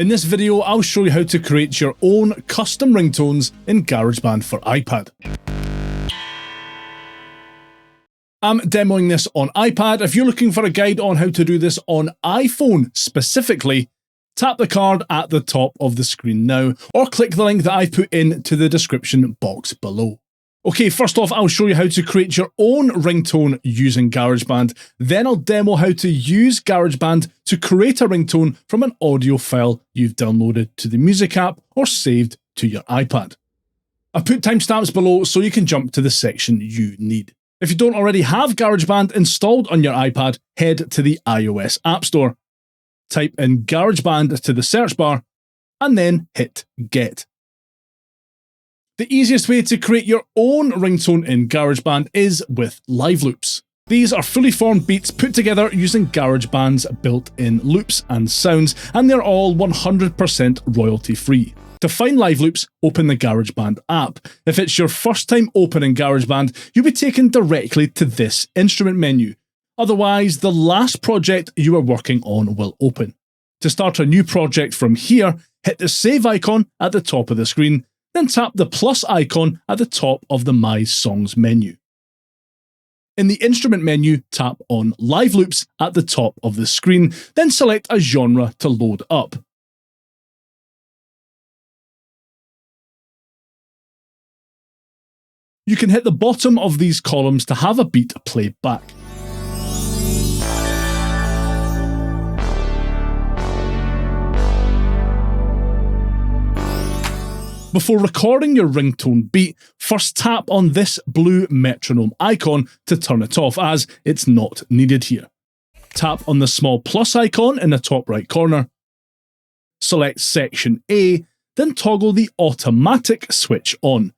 In this video, I'll show you how to create your own custom ringtones in GarageBand for iPad. I'm demoing this on iPad. If you're looking for a guide on how to do this on iPhone specifically, tap the card at the top of the screen now, or click the link that I put into the description box below. Okay, first off, I'll show you how to create your own ringtone using GarageBand. Then I'll demo how to use GarageBand to create a ringtone from an audio file you've downloaded to the music app or saved to your iPad. I've put timestamps below so you can jump to the section you need. If you don't already have GarageBand installed on your iPad, head to the iOS App Store. Type in GarageBand to the search bar and then hit Get. The easiest way to create your own ringtone in GarageBand is with live loops. These are fully formed beats put together using GarageBand's built-in loops and sounds, and they're all 100% royalty-free. To find live loops, open the GarageBand app. If it's your first time opening GarageBand, you'll be taken directly to this instrument menu. Otherwise, the last project you are working on will open. To start a new project from here, hit the save icon at the top of the screen, then tap the plus icon at the top of the My Songs menu. In the instrument menu, tap on Live Loops at the top of the screen, then select a genre to load up. You can hit the bottom of these columns to have a beat play back. Before recording your ringtone beat, first tap on this blue metronome icon to turn it off, as it's not needed here. Tap on the small plus icon in the top right corner. Select Section A, then toggle the automatic switch on.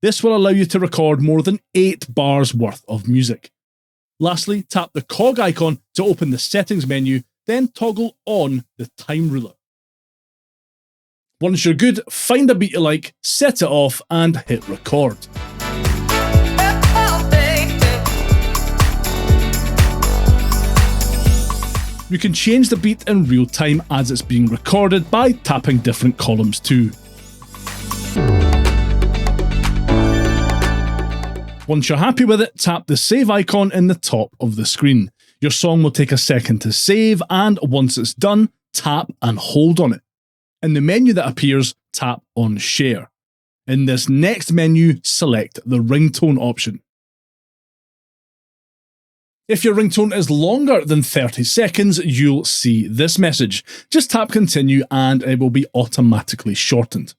This will allow you to record more than 8 bars worth of music. Lastly, tap the cog icon to open the settings menu, then toggle on the time ruler. Once you're good, find a beat you like, set it off, and hit record. You can change the beat in real time as it's being recorded by tapping different columns too. Once you're happy with it, tap the save icon in the top of the screen. Your song will take a second to save, and once it's done, tap and hold on it. In the menu that appears, tap on Share. In this next menu, select the ringtone option. If your ringtone is longer than 30 seconds, you'll see this message. Just tap Continue and it will be automatically shortened.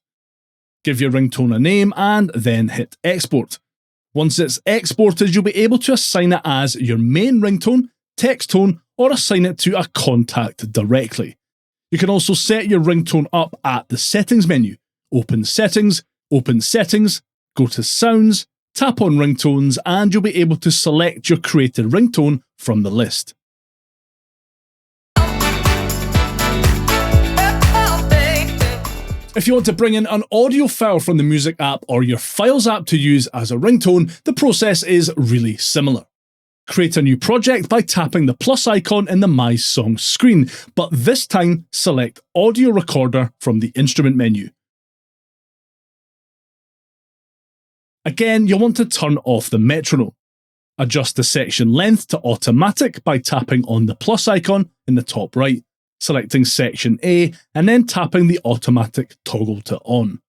Give your ringtone a name and then hit Export. Once it's exported, you'll be able to assign it as your main ringtone, text tone, or assign it to a contact directly. You can also set your ringtone up at the Settings menu. Open Settings, go to Sounds, tap on Ringtones, and you'll be able to select your created ringtone from the list. If you want to bring in an audio file from the Music app or your Files app to use as a ringtone, the process is really similar. Create a new project by tapping the plus icon in the My Songs screen, but this time select Audio Recorder from the instrument menu. Again, you'll want to turn off the metronome. Adjust the section length to automatic by tapping on the plus icon in the top right, selecting Section A, and then tapping the automatic toggle to on.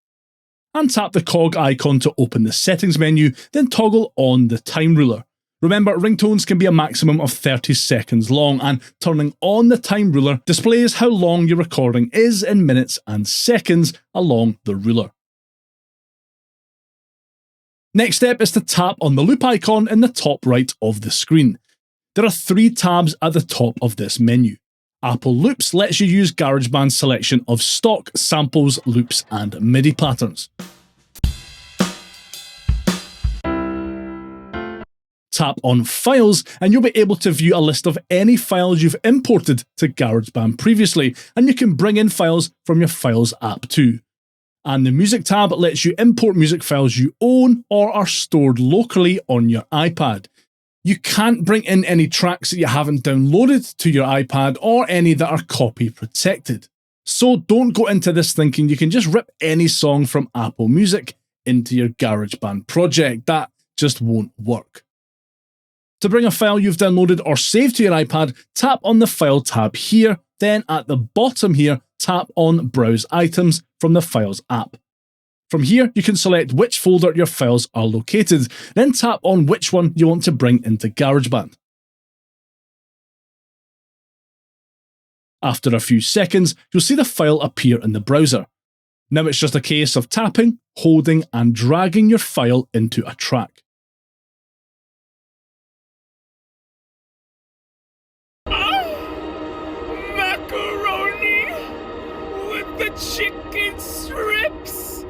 And tap the cog icon to open the settings menu, then toggle on the time ruler. Remember, ringtones can be a maximum of 30 seconds long, and turning on the time ruler displays how long your recording is in minutes and seconds along the ruler. Next step is to tap on the loop icon in the top right of the screen. There are 3 tabs at the top of this menu. Apple Loops lets you use GarageBand's selection of stock samples, loops, and MIDI patterns. Tap on Files and you'll be able to view a list of any files you've imported to GarageBand previously, and you can bring in files from your Files app too. And the Music tab lets you import music files you own or are stored locally on your iPad. You can't bring in any tracks that you haven't downloaded to your iPad or any that are copy protected. So don't go into this thinking you can just rip any song from Apple Music into your GarageBand project. That just won't work. To bring a file you've downloaded or saved to your iPad, tap on the File tab here, then at the bottom here, tap on Browse Items from the Files app. From here, you can select which folder your files are located, then tap on which one you want to bring into GarageBand. After a few seconds, you'll see the file appear in the browser. Now it's just a case of tapping, holding, and dragging your file into a track. Macaroni with the chicken strips.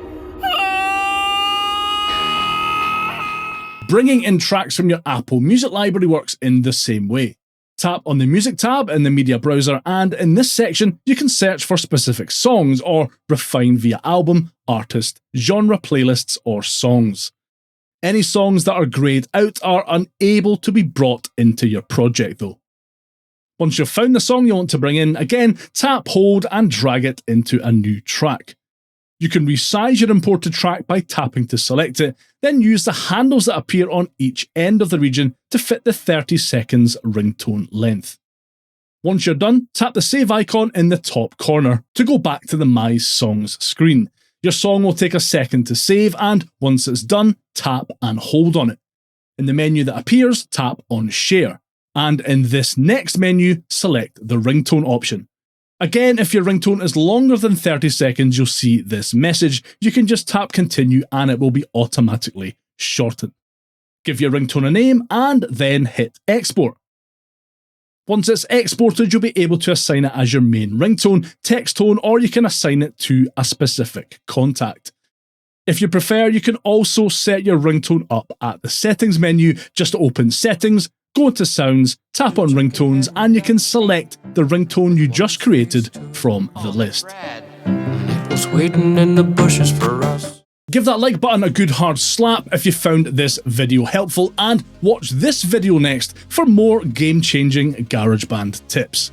Bringing in tracks from your Apple Music library works in the same way. Tap on the Music tab in the Media browser, and in this section, you can search for specific songs or refine via album, artist, genre playlists, or songs. Any songs that are grayed out are unable to be brought into your project though. Once you've found the song you want to bring in, again, tap, hold, and drag it into a new track. You can resize your imported track by tapping to select it, then use the handles that appear on each end of the region to fit the 30 seconds ringtone length. Once you're done, tap the save icon in the top corner to go back to the My Songs screen. Your song will take a second to save, and once it's done, tap and hold on it. In the menu that appears, tap on Share, and in this next menu, select the ringtone option. Again, if your ringtone is longer than 30 seconds, you'll see this message. You can just tap continue and it will be automatically shortened. Give your ringtone a name and then hit export. Once it's exported, you'll be able to assign it as your main ringtone, text tone, or you can assign it to a specific contact. If you prefer, you can also set your ringtone up at the settings menu. Just open settings, go to sounds, tap on ringtones, and you can select the ringtone you just created from the list. Was waiting in the bushes for us. Give that like button a good hard slap if you found this video helpful, and watch this video next for more game-changing GarageBand tips.